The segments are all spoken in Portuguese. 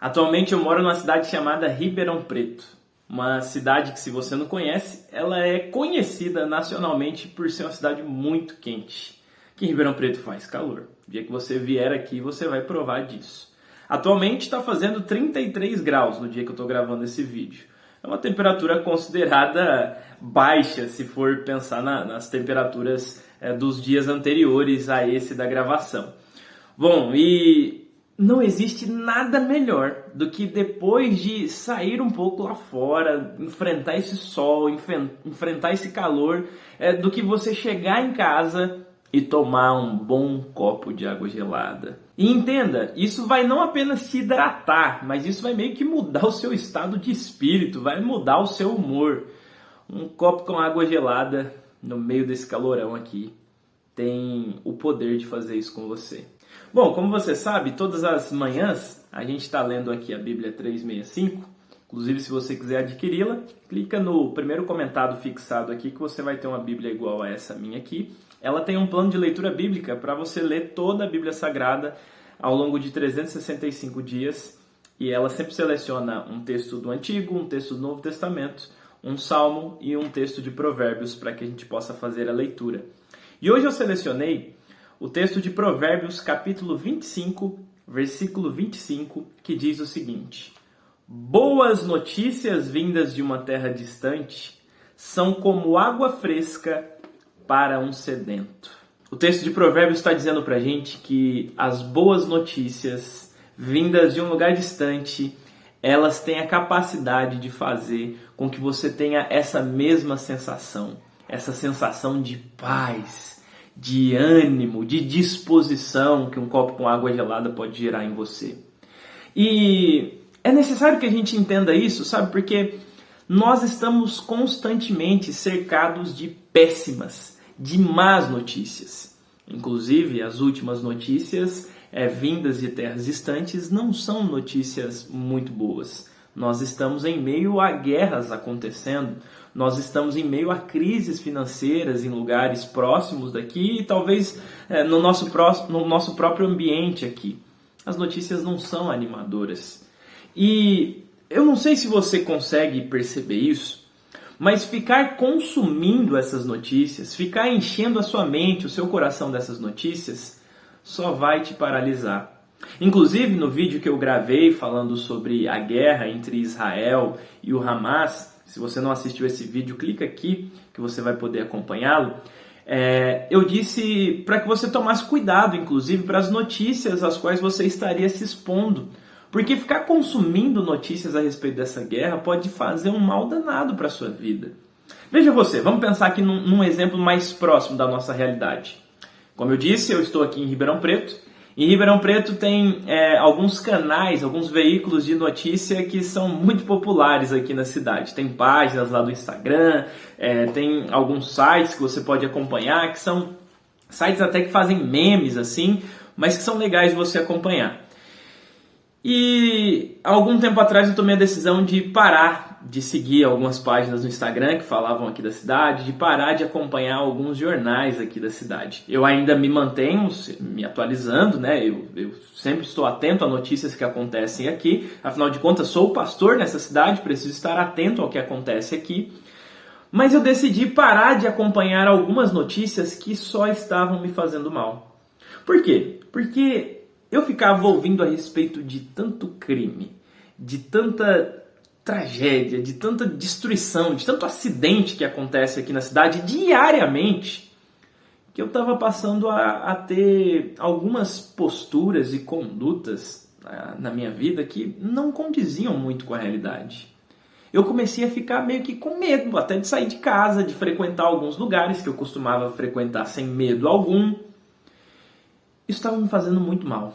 Atualmente eu moro numa cidade chamada Ribeirão Preto. Uma cidade que, se você não conhece, ela é conhecida nacionalmente por ser uma cidade muito quente. Que em Ribeirão Preto faz calor. O dia que você vier aqui, você vai provar disso. Atualmente está fazendo 33 graus no dia que eu estou gravando esse vídeo. É uma temperatura considerada baixa, se for pensar nas temperaturas dos dias anteriores a esse da gravação. Bom, e não existe nada melhor do que depois de sair um pouco lá fora, enfrentar esse sol, enfrentar esse calor, do que você chegar em casa e tomar um bom copo de água gelada. E entenda, isso vai não apenas te hidratar, mas isso vai meio que mudar o seu estado de espírito, vai mudar o seu humor. Um copo com água gelada no meio desse calorão aqui tem o poder de fazer isso com você. Bom, como você sabe, todas as manhãs a gente está lendo aqui a Bíblia 365. Inclusive, se você quiser adquiri-la, clica no primeiro comentário fixado aqui que você vai ter uma Bíblia igual a essa minha aqui. Ela tem um plano de leitura bíblica para você ler toda a Bíblia Sagrada ao longo de 365 dias. E ela sempre seleciona um texto do Antigo, um texto do Novo Testamento, um salmo e um texto de Provérbios para que a gente possa fazer a leitura. E hoje eu selecionei o texto de Provérbios, capítulo 25, versículo 25, que diz o seguinte: boas notícias vindas de uma terra distante são como água fresca para um sedento. O texto de Provérbios está dizendo para a gente que as boas notícias vindas de um lugar distante, elas têm a capacidade de fazer com que você tenha essa mesma sensação, essa sensação de paz, de ânimo, de disposição que um copo com água gelada pode gerar em você. E é necessário que a gente entenda isso, sabe? Porque nós estamos constantemente cercados de péssimas, de más notícias. Inclusive, as últimas notícias vindas de terras distantes não são notícias muito boas. Nós estamos em meio a guerras acontecendo, nós estamos em meio a crises financeiras em lugares próximos daqui e talvez no nosso próprio ambiente aqui. As notícias não são animadoras. E eu não sei se você consegue perceber isso, mas ficar consumindo essas notícias, ficar enchendo a sua mente, o seu coração dessas notícias, só vai te paralisar. Inclusive, no vídeo que eu gravei falando sobre a guerra entre Israel e o Hamas, se você não assistiu esse vídeo, clica aqui que você vai poder acompanhá-lo. Eu disse para que você tomasse cuidado, inclusive, para as notícias às quais você estaria se expondo. Porque ficar consumindo notícias a respeito dessa guerra pode fazer um mal danado para a sua vida. Veja você, vamos pensar aqui num exemplo mais próximo da nossa realidade. Como eu disse, eu estou aqui em Ribeirão Preto. Em Ribeirão Preto tem alguns canais, alguns veículos de notícia que são muito populares aqui na cidade. Tem páginas lá do Instagram, tem alguns sites que você pode acompanhar, que são sites até que fazem memes assim, mas que são legais de você acompanhar. E há algum tempo atrás eu tomei a decisão de parar de seguir algumas páginas no Instagram que falavam aqui da cidade, de parar de acompanhar alguns jornais aqui da cidade. Eu ainda me mantenho me atualizando, né? Eu sempre estou atento a notícias que acontecem aqui. Afinal de contas, sou pastor nessa cidade, preciso estar atento ao que acontece aqui. Mas eu decidi parar de acompanhar algumas notícias que só estavam me fazendo mal. Por quê? Porque eu ficava ouvindo a respeito de tanto crime, de tanta tragédia, de tanta destruição, de tanto acidente que acontece aqui na cidade diariamente, que eu estava passando a ter algumas posturas e condutas na minha vida que não condiziam muito com a realidade. Eu comecei a ficar meio que com medo, até de sair de casa, de frequentar alguns lugares que eu costumava frequentar sem medo algum. Isso estava me fazendo muito mal.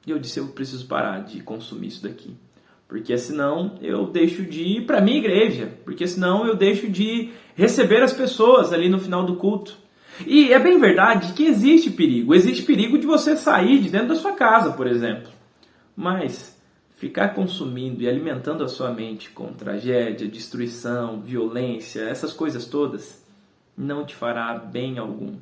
E eu disse, eu preciso parar de consumir isso daqui. Porque senão eu deixo de ir para a minha igreja. Porque senão eu deixo de receber as pessoas ali no final do culto. E é bem verdade que existe perigo. Existe perigo de você sair de dentro da sua casa, por exemplo. Mas ficar consumindo e alimentando a sua mente com tragédia, destruição, violência, essas coisas todas, não te fará bem algum.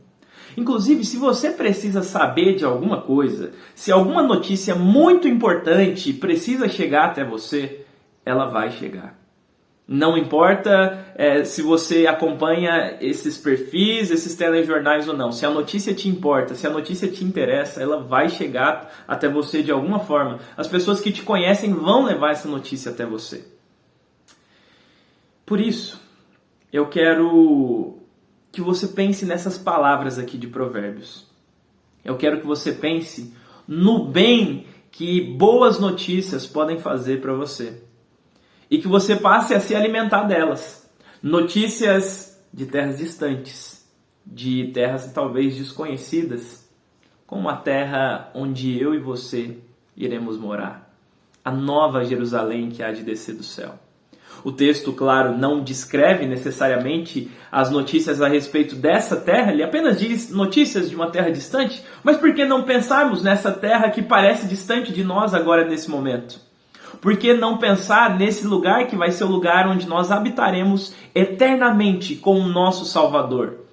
Inclusive, se você precisa saber de alguma coisa, se alguma notícia muito importante precisa chegar até você, ela vai chegar. Não importa se você acompanha esses perfis, esses telejornais ou não. Se a notícia te importa, se a notícia te interessa, ela vai chegar até você de alguma forma. As pessoas que te conhecem vão levar essa notícia até você. Por isso, eu quero que você pense nessas palavras aqui de Provérbios. Eu quero que você pense no bem que boas notícias podem fazer para você. E que você passe a se alimentar delas. Notícias de terras distantes, de terras talvez desconhecidas, como a terra onde eu e você iremos morar. A nova Jerusalém que há de descer do céu. O texto, claro, não descreve necessariamente as notícias a respeito dessa terra, ele apenas diz notícias de uma terra distante, mas por que não pensarmos nessa terra que parece distante de nós agora nesse momento? Por que não pensar nesse lugar que vai ser o lugar onde nós habitaremos eternamente com o nosso Salvador?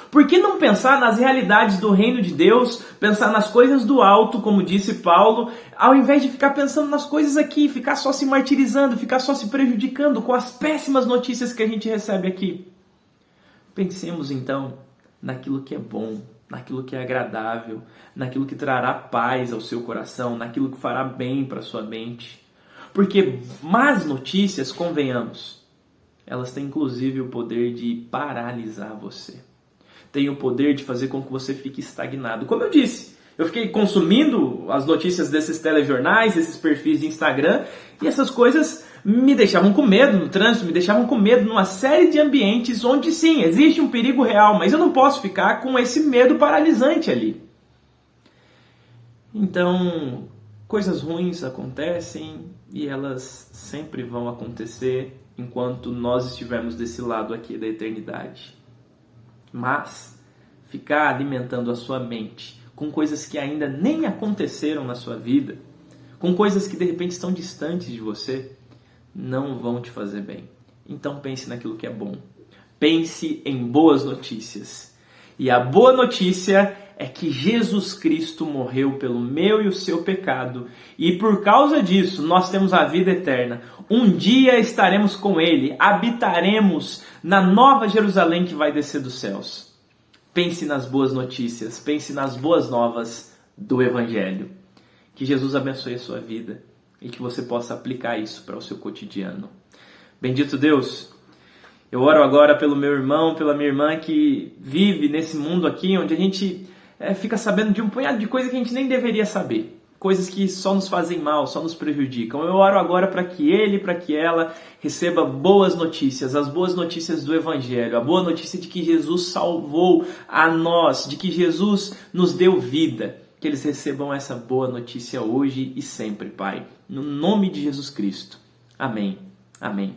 Por que não pensar nas realidades do reino de Deus, pensar nas coisas do alto, como disse Paulo, ao invés de ficar pensando nas coisas aqui, ficar só se martirizando, ficar só se prejudicando com as péssimas notícias que a gente recebe aqui? Pensemos então naquilo que é bom, naquilo que é agradável, naquilo que trará paz ao seu coração, naquilo que fará bem para a sua mente. Porque más notícias, convenhamos, elas têm inclusive o poder de paralisar você. Tem o poder de fazer com que você fique estagnado. Como eu disse, eu fiquei consumindo as notícias desses telejornais, esses perfis de Instagram, e essas coisas me deixavam com medo no trânsito, me deixavam com medo numa série de ambientes onde sim, existe um perigo real, mas eu não posso ficar com esse medo paralisante ali. Então, coisas ruins acontecem e elas sempre vão acontecer enquanto nós estivermos desse lado aqui da eternidade. Mas ficar alimentando a sua mente com coisas que ainda nem aconteceram na sua vida, com coisas que de repente estão distantes de você, não vão te fazer bem. Então pense naquilo que é bom. Pense em boas notícias. E a boa notícia é que Jesus Cristo morreu pelo meu e o seu pecado. E por causa disso, nós temos a vida eterna. Um dia estaremos com Ele, habitaremos na nova Jerusalém que vai descer dos céus. Pense nas boas notícias, pense nas boas novas do Evangelho. Que Jesus abençoe a sua vida e que você possa aplicar isso para o seu cotidiano. Bendito Deus! Eu oro agora pelo meu irmão, pela minha irmã que vive nesse mundo aqui onde a gente fica sabendo de um punhado de coisas que a gente nem deveria saber. Coisas que só nos fazem mal, só nos prejudicam. Eu oro agora para que ele, para que ela receba boas notícias, as boas notícias do Evangelho, a boa notícia de que Jesus salvou a nós, de que Jesus nos deu vida. Que eles recebam essa boa notícia hoje e sempre, Pai. No nome de Jesus Cristo. Amém. Amém.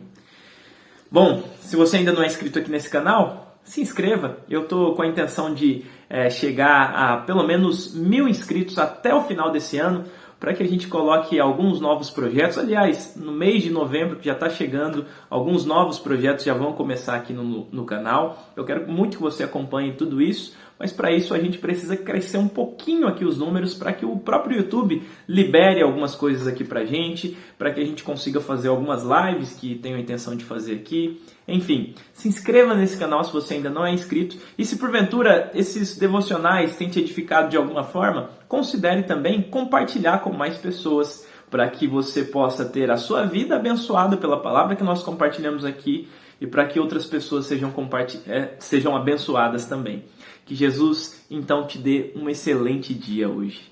Bom, se você ainda não é inscrito aqui nesse canal, se inscreva. Eu estou com a intenção de chegar a pelo menos 1000 inscritos até o final desse ano, para que a gente coloque alguns novos projetos. Aliás, no mês de novembro, que já está chegando, alguns novos projetos já vão começar aqui no canal. Eu quero muito que você acompanhe tudo isso, mas para isso a gente precisa crescer um pouquinho aqui os números para que o próprio YouTube libere algumas coisas aqui para gente que a gente consiga fazer algumas lives que tenho a intenção de fazer aqui. Enfim, se inscreva nesse canal se você ainda não é inscrito e se porventura esses devocionais têm te edificado de alguma forma, considere também compartilhar com mais pessoas para que você possa ter a sua vida abençoada pela palavra que nós compartilhamos aqui e para que outras pessoas sejam abençoadas também. Que Jesus, então, te dê um excelente dia hoje.